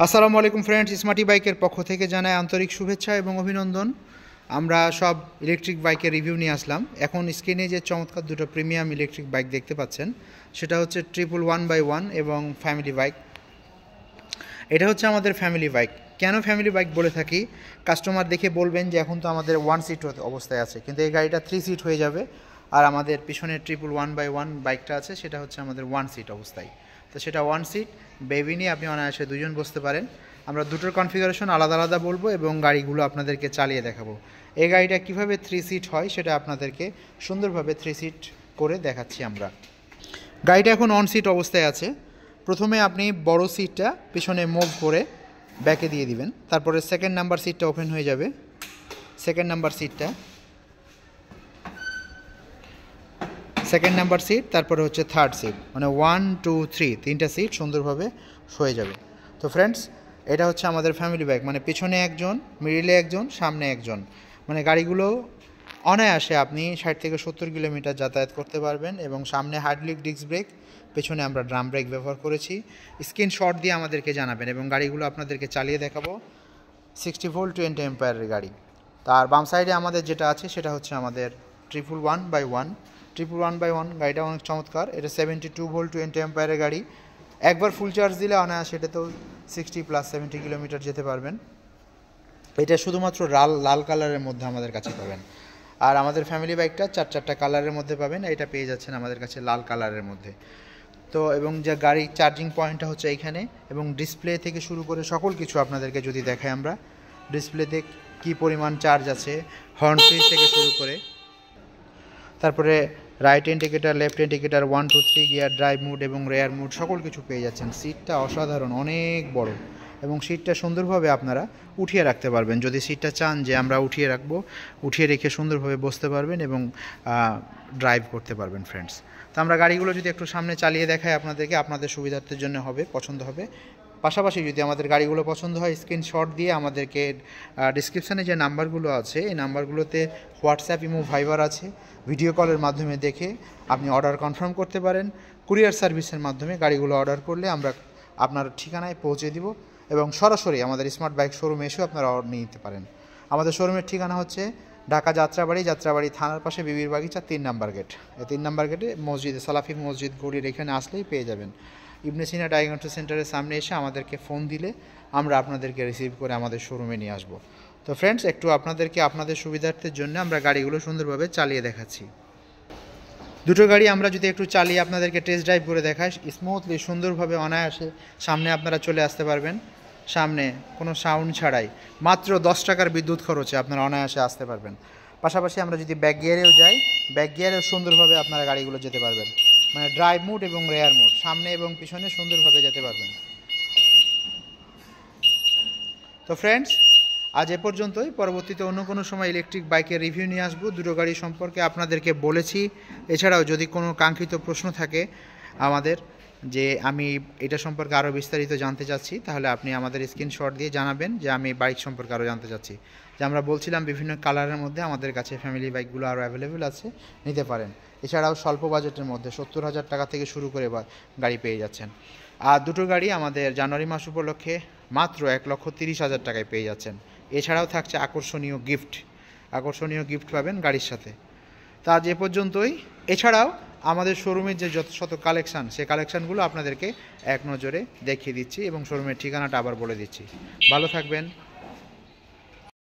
আসসালামু আলাইকুম friends, smarty বাইকের পক্ষ থেকে জানাই আন্তরিক শুভেচ্ছা এবং অভিনন্দন। আমরা সব ইলেকট্রিক বাইকের রিভিউ নিয়ে আসলাম। এখন স্ক্রিনে যে চমৎকার দুটো প্রিমিয়াম ইলেকট্রিক বাইক দেখতে পাচ্ছেন, সেটা হচ্ছে 111/1 এবং ফ্যামিলি বাইক। এটা হচ্ছে আমাদের ফ্যামিলি বাইক। কেন ফ্যামিলি বাইক বলে থাকি, কাস্টমার দেখে বলবেন যে এখন তো আমাদের 1 সিট অবস্থায় আছে, কিন্তু এই গাড়িটা 3 সিট হয়ে যাবে। আর আমাদের পিছনে 111/1 বাইকটা আছে, সেটা হচ্ছে আমাদের 1 সিট অবস্থায়। তো সেটা 1 সিট, বেবি নিয়ে আপনি অনায়াসে দুজন বসতে পারেন। আমরা দুটোর কনফিগারেশন আলাদা আলাদা বলবো এবং গাড়িগুলো আপনাদেরকে চালিয়ে দেখাবো। এই গাড়িটা কীভাবে 3 সিট হয় সেটা আপনাদেরকে সুন্দরভাবে 3 সিট করে দেখাচ্ছি আমরা। গাড়িটা এখন অন সিট অবস্থায় আছে। প্রথমে আপনি বড় সিটটা পিছনে মুভ করে ব্যাকে দিয়ে দিবেন, তারপরে সেকেন্ড নাম্বার সিটটা ওপেন হয়ে যাবে। সেকেন্ড নাম্বার সিট, তারপরে হচ্ছে থার্ড সিট, মানে 1, 2, 3 তিনটা সিট সুন্দরভাবে হয়ে যাবে। তো ফ্রেন্ডস, এটা হচ্ছে আমাদের ফ্যামিলি বাইক, মানে পিছনে একজন, মিডিলে একজন, সামনে একজন, মানে গাড়িগুলো অনায়াসে আপনি 60 থেকে 70 কিলোমিটার যাতায়াত করতে পারবেন। এবং সামনে হাইড্রোলিক ডিস্ক ব্রেক, পেছনে আমরা ড্রাম ব্রেক ব্যবহার করেছি। স্ক্রিনশট দিয়ে আমাদেরকে জানাবেন এবং গাড়িগুলো আপনাদেরকে চালিয়ে দেখাবো। 60 ভোল্ট 20 অ্যাম্পিয়ারের গাড়ি। তার বাম সাইডে আমাদের যেটা আছে সেটা হচ্ছে আমাদের 111/1 গাড়িটা অনেক চমৎকার। এটা 72 ভোল্ট 20 অ্যাম্পিয়ারের গাড়ি। একবার ফুল চার্জ দিলে অনায়াসে এটা তো 60+70 কিলোমিটার যেতে পারবেন। এটা শুধুমাত্র লাল কালারের মধ্যে আমাদের কাছে পাবেন। আর আমাদের ফ্যামিলি বাইকটা চারটা কালারের মধ্যে পাবেন। এটা পেয়ে যাচ্ছেন আমাদের কাছে লাল কালারের মধ্যে। তো এবং যে গাড়ির চার্জিং পয়েন্টটা হচ্ছে এইখানে, এবং ডিসপ্লে থেকে শুরু করে সকল কিছু আপনাদেরকে যদি দেখাই আমরা, ডিসপ্লেতে কি পরিমাণ চার্জ আছে, হর্ন সুইচ থেকে শুরু করে, তারপরে right indicator, left indicator, 1, 2, 3 gear, drive mode এবং রেয়ার মুড সকল কিছু পেয়ে যাচ্ছেন। সিটটা অসাধারণ, অনেক বড়, এবং সিটটা সুন্দরভাবে আপনারা উঠিয়ে রাখতে পারবেন। যদি সিটটা চান যে আমরা উঠিয়ে রাখবো, উঠিয়ে রেখে সুন্দরভাবে বসতে পারবেন এবং ড্রাইভ করতে পারবেন ফ্রেন্ডস। তো আমরা গাড়িগুলো যদি একটু সামনে চালিয়ে দেখাই আপনাদেরকে, আপনাদের সুবিধার্থের জন্য হবে, পছন্দ হবে। পাশাপাশি যদি আমাদের গাড়িগুলো পছন্দ হয়, স্ক্রিনশট দিয়ে আমাদেরকে ডিসক্রিপশানে যে নাম্বারগুলো আছে এই নাম্বারগুলোতে হোয়াটসঅ্যাপ, ইমো, ভাইবার আছে। ভিডিও কলের মাধ্যমে দেখে আপনি অর্ডার কনফার্ম করতে পারেন। কুরিয়ার সার্ভিসের মাধ্যমে গাড়িগুলো অর্ডার করলে আমরা আপনার ঠিকানায় পৌঁছে দিব, এবং সরাসরি আমাদের স্মার্ট বাইক শোরুমে এসেও আপনারা অর্ডার নিয়ে নিতে পারেন। আমাদের শোরুমের ঠিকানা হচ্ছে ঢাকা যাত্রাবাড়ি থানার পাশে বিবির বাগিচা 3 নাম্বার গেট। এই 3 নাম্বার গেটে মসজিদে সালাফি মসজিদ গলির এখানে আসলেই পেয়ে যাবেন। ইবনে সিনা ডায়াগনস্টিক সেন্টারের সামনে এসে আমাদেরকে ফোন দিলে আমরা আপনাদেরকে রিসিভ করে আমাদের শোরুমে নিয়ে আসবো। তো ফ্রেন্ডস, একটু আপনাদেরকে আপনাদের সুবিধার্থের জন্য আমরা গাড়িগুলো সুন্দরভাবে চালিয়ে দেখাচ্ছি। দুটো গাড়ি আমরা যদি একটু চালিয়ে আপনাদেরকে টেস্ট ড্রাইভ করে দেখাই, স্মুথলি সুন্দরভাবে অনায়াসে সামনে আপনারা চলে আসতে পারবেন। সামনে কোনো সাউন্ড ছাড়াই মাত্র 10 টাকার বিদ্যুৎ খরচে আপনারা অনায়াসে আসতে পারবেন। পাশাপাশি আমরা যদি ব্যাক গিয়ারেও যাই, ব্যাক গিয়ারেও সুন্দরভাবে আপনারা গাড়িগুলো যেতে পারবেন, মানে ড্রাইভ মুড এবং রেয়ার মুড, সামনে এবং পিছনে সুন্দরভাবে যেতে পারবেন। তো ফ্রেন্ডস, আজ এ পর্যন্তই। পরবর্তীতে অন্য কোনো সময় ইলেকট্রিক বাইকের রিভিউ নিয়ে আসবো। দুটো গাড়ি সম্পর্কে আপনাদেরকে বলেছি। এছাড়াও যদি কোনো কাঙ্ক্ষিত প্রশ্ন থাকে আমাদের, যে আমি এটা সম্পর্কে আরও বিস্তারিত জানতে চাচ্ছি, তাহলে আপনি আমাদের স্ক্রিনশট দিয়ে জানাবেন যে আমি বাইক সম্পর্কে আরও জানতে চাচ্ছি। যে আমরা বলছিলাম বিভিন্ন কালারের মধ্যে আমাদের কাছে ফ্যামিলি বাইকগুলো আরও অ্যাভেলেবেল আছে, নিতে পারেন। এছাড়াও স্বল্প বাজেটের মধ্যে 70,000 টাকা থেকে শুরু করে গাড়ি পেয়ে যাচ্ছেন। আর দুটো গাড়ি আমাদের জানুয়ারি মাস উপলক্ষে মাত্র 1,30,000 টাকায় পেয়ে যাচ্ছেন। এছাড়াও থাকছে আকর্ষণীয় গিফট পাবেন গাড়ির সাথে। তা আজ এ পর্যন্তই। এছাড়াও আমাদের শোরুমের যে যত শত কালেকশান, সেই কালেকশানগুলো আপনাদেরকে এক নজরে দেখিয়ে দিচ্ছি এবং শোরুমের ঠিকানাটা আবার বলে দিচ্ছি। ভালো থাকবেন।